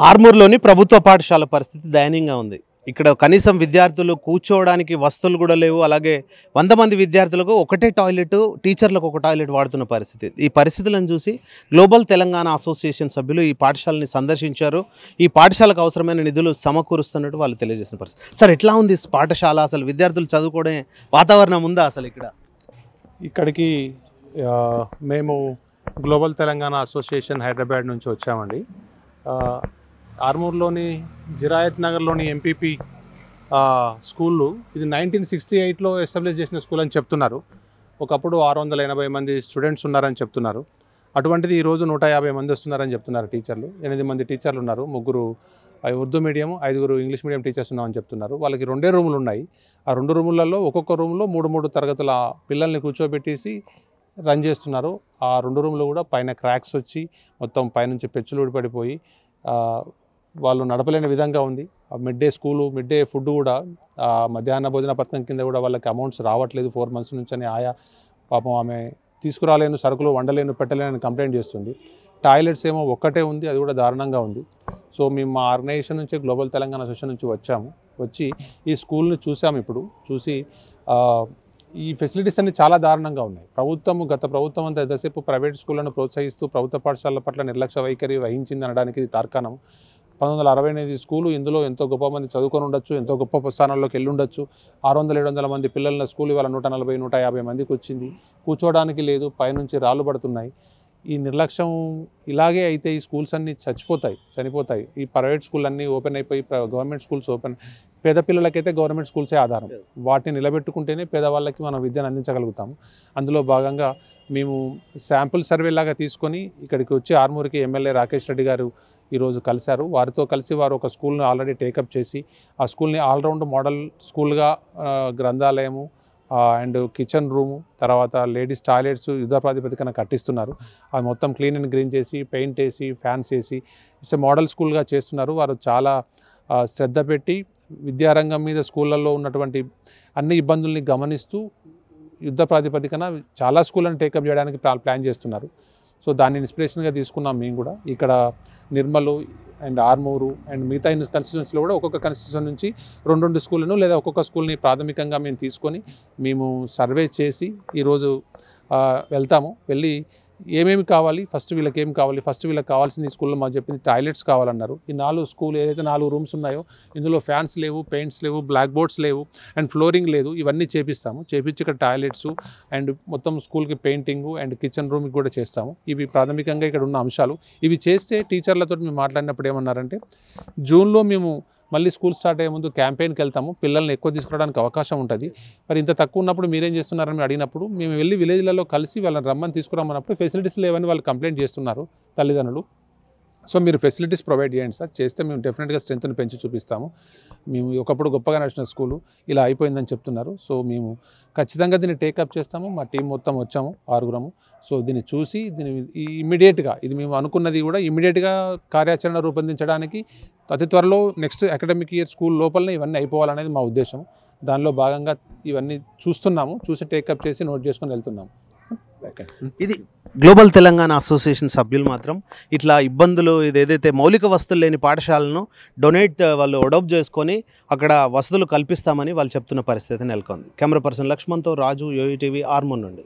ఆర్మూర్లోని ప్రభుత్వ పాఠశాల పరిస్థితి దయనీయంగా ఉంది. ఇక్కడ కనీసం విద్యార్థులు కూర్చోవడానికి వస్తువులు కూడా లేవు. అలాగే 100 మంది విద్యార్థులకు ఒకటే టాయిలెట్, టీచర్లకు ఒక టాయిలెట్ వాడుతున్న పరిస్థితి. ఈ పరిస్థితులను చూసి గ్లోబల్ తెలంగాణ అసోసియేషన్ సభ్యులు ఈ పాఠశాలని సందర్శించారు. ఈ పాఠశాలకు అవసరమైన నిధులు సమకూరుస్తున్నట్టు వాళ్ళు తెలియజేసిన పరిస్థితి. సార్, ఎట్లా ఉంది పాఠశాల? అసలు విద్యార్థులు చదువుకోవడం వాతావరణం ఉందా అసలు ఇక్కడ? ఇక్కడికి మేము గ్లోబల్ తెలంగాణ అసోసియేషన్ హైదరాబాద్ నుంచి వచ్చామండి. ఆర్మూర్లోని జిరాయత్ నగర్లోని ఎంపీపీ స్కూళ్ళు ఇది 1968లో ఎస్టాబ్లిష్ చేసిన స్కూల్ అని చెప్తున్నారు. ఒకప్పుడు 680 మంది స్టూడెంట్స్ ఉన్నారని చెప్తున్నారు. అటువంటిది ఈరోజు 150 మంది వస్తున్నారని చెప్తున్నారు టీచర్లు. 8 మంది టీచర్లు ఉన్నారు. 3 Urdu medium, 5 English medium teachers ఉన్నామని చెప్తున్నారు. వాళ్ళకి 2 రూములు ఉన్నాయి. ఆ 2 రూములలో ఒక్కొక్క రూమ్లో 3 తరగతుల పిల్లల్ని కూర్చోబెట్టేసి రన్ చేస్తున్నారు. ఆ 2 రూములు కూడా పైన క్రాక్స్ వచ్చి మొత్తం పైనుంచి పెచ్చులు ఊడిపడిపోయి వాళ్ళు నడపలేని విధంగా ఉంది. Mid day school, mid day food కూడా మధ్యాహ్న భోజన పథకం కింద కూడా వాళ్ళకి అమౌంట్స్ రావట్లేదు 4 months నుంచి అని ఆయా పాపం ఆమె తీసుకురాలేను, సరుకులు వండలేను, పెట్టలేని కంప్లైంట్ చేస్తుంది. టాయిలెట్స్ ఏమో ఒక్కటే ఉంది, అది కూడా దారుణంగా ఉంది. సో మేము మా ఆర్గనైజేషన్ నుంచి గ్లోబల్ తెలంగాణ అసోసియేషన్ నుంచి వచ్చి ఈ స్కూల్ని చూసాము. ఇప్పుడు చూసి ఈ ఫెసిలిటీస్ అన్ని చాలా దారుణంగా ఉన్నాయి. గత ప్రభుత్వం అంతా ఎంతసేపు ప్రైవేట్ స్కూళ్లను ప్రోత్సహిస్తూ ప్రభుత్వ పాఠశాలల పట్ల నిర్లక్ష్య వైఖరి వహించింది అనడానికి ఇది తార్కాణం. 1968 స్కూలు, ఇందులో ఎంతో గొప్ప మంది చదువుకొని ఉండొచ్చు, ఎంతో గొప్ప స్థానాల్లోకి వెళ్ళి ఉండొచ్చు. 600-700 మంది పిల్లల స్కూల్ ఇవాళ 140-150 మందికి వచ్చింది. కూర్చోవడానికి లేదు, పైనుంచి రాళ్ళు పడుతున్నాయి. ఈ నిర్లక్ష్యం ఇలాగే అయితే ఈ స్కూల్స్ అన్నీ చనిపోతాయి. ఈ ప్రైవేట్ స్కూల్ అన్నీ ఓపెన్ అయిపోయి గవర్నమెంట్ స్కూల్స్ ఓపెన్. పేద పిల్లలకైతే గవర్నమెంట్ స్కూల్సే ఆధారం. వాటిని నిలబెట్టుకుంటేనే పేదవాళ్ళకి మనం విద్యను అందించగలుగుతాము. అందులో భాగంగా మేము శాంపుల్ సర్వే లాగా తీసుకొని ఇక్కడికి వచ్చి ఆర్మూర్కి ఎమ్మెల్యే రాకేష్ రెడ్డి గారు ఈరోజు కలిశారు. వారితో కలిసి వారు ఒక స్కూల్ని ఆల్రెడీ టేకప్ చేసి ఆ స్కూల్ని ఆల్రౌండ్ మోడల్ స్కూల్గా గ్రంథాలయము అండ్ కిచెన్ రూము, తర్వాత లేడీస్ టాయిలెట్స్ యుద్ధ ప్రాతిపదికన కట్టిస్తున్నారు. అది మొత్తం క్లీన్ అండ్ గ్రీన్ చేసి, పెయింట్ వేసి, ఫ్యాన్స్ వేసి ఇట్స్ మోడల్ స్కూల్గా చేస్తున్నారు. వారు చాలా శ్రద్ధ పెట్టి విద్యారంగం మీద స్కూళ్ళల్లో ఉన్నటువంటి అన్ని ఇబ్బందుల్ని గమనిస్తూ యుద్ధ ప్రాతిపదికన చాలా స్కూళ్ళని టేకప్ చేయడానికి ప్లాన్ చేస్తున్నారు. సో దాన్ని ఇన్స్పిరేషన్గా తీసుకున్నాం మేము కూడా. ఇక్కడ నిర్మలు అండ్ ఆర్మూరు అండ్ మిగతా కన్స్టిట్యూన్సీలో కూడా ఒక్కొక్క కన్స్టిట్యూషన్ నుంచి 2 స్కూళ్ళను లేదా ఒక్కొక్క స్కూల్ని ప్రాథమికంగా మేము తీసుకొని మేము సర్వే చేసి ఈరోజు వెళ్తాము. వెళ్ళి ఏమేమి కావాలి, ఫస్ట్ వీళ్ళకి కావాల్సింది ఈ స్కూల్లో మాకు చెప్పింది టాయిలెట్స్ కావాలన్నారు. ఈ 4 స్కూల్ ఏదైతే 4 రూమ్స్ ఉన్నాయో ఇందులో ఫ్యాన్స్ లేవు, పెయింట్స్ లేవు, బ్లాక్ బోర్డ్స్ లేవు అండ్ ఫ్లోరింగ్ లేదు. ఇవన్నీ చేపించి ఇక్కడ టాయిలెట్స్ అండ్ మొత్తం స్కూల్కి పెయింటింగు అండ్ కిచెన్ రూమ్కి కూడా చేస్తాము. ఇవి ప్రాథమికంగా ఇక్కడ ఉన్న అంశాలు. ఇవి చేస్తే టీచర్లతో మేము మాట్లాడినప్పుడు ఏమన్నారంటే, జూన్లో మేము మళ్ళీ స్కూల్ స్టార్ట్ అయ్యే ముందు క్యాంపెయిన్కి వెళ్తాము, పిల్లల్ని ఎక్కువ తీసుకురావడానికి అవకాశం ఉంటుంది. మరి ఇంత తక్కువ ఉన్నప్పుడు మీరేం చేస్తున్నారని అడిగినప్పుడు మేము వెళ్ళి విలేజ్లలో కలిసి వాళ్ళని రమ్మని తీసుకురామన్నప్పుడు ఫెసిలిటీస్ లేవని వాళ్ళు కంప్లైంట్ చేస్తున్నారు తల్లిదండ్రులు. సో మీరు ఫెసిలిటీస్ ప్రొవైడ్ చేయండి సార్, చేస్తే మేము డెఫినెట్గా స్ట్రెంత్ని పెంచి చూపిస్తాము. మేము ఒకప్పుడు గొప్పగా నడిచిన స్కూలు ఇలా అయిపోయిందని చెప్తున్నారు. సో మేము ఖచ్చితంగా దీన్ని టేకప్ చేస్తాము. మా టీం మొత్తం వచ్చాము 6 సో దీన్ని చూసి ఇమ్మీడియట్గా ఇది మేము అనుకున్నది కూడా ఇమ్మీడియట్గా కార్యాచరణ రూపొందించడానికి అతి త్వరలో నెక్స్ట్ అకాడమిక్ ఇయర్ స్కూల్ లోపలనే ఇవన్నీ అయిపోవాలనేది మా ఉద్దేశం. దానిలో భాగంగా ఇవన్నీ చూసి టేకప్ చేసి నోట్ చేసుకొని వెళ్తున్నాము. ఇది గ్లోబల్ తెలంగాణ అసోసియేషన్ సభ్యులు మాత్రం ఇట్లా ఇబ్బందులు ఏదైతే మౌలిక వసతులు లేని పాఠశాలను వాళ్ళు అడాప్ట్ చేసుకొని అక్కడ వసతులు కల్పిస్తామని వాళ్ళు చెప్తున్న పరిస్థితి నెలకొంది. కెమెరా పర్సన్ లక్ష్మణ్తో రాజు, యోఈటీవీ, ఆర్మూర్ నుండి.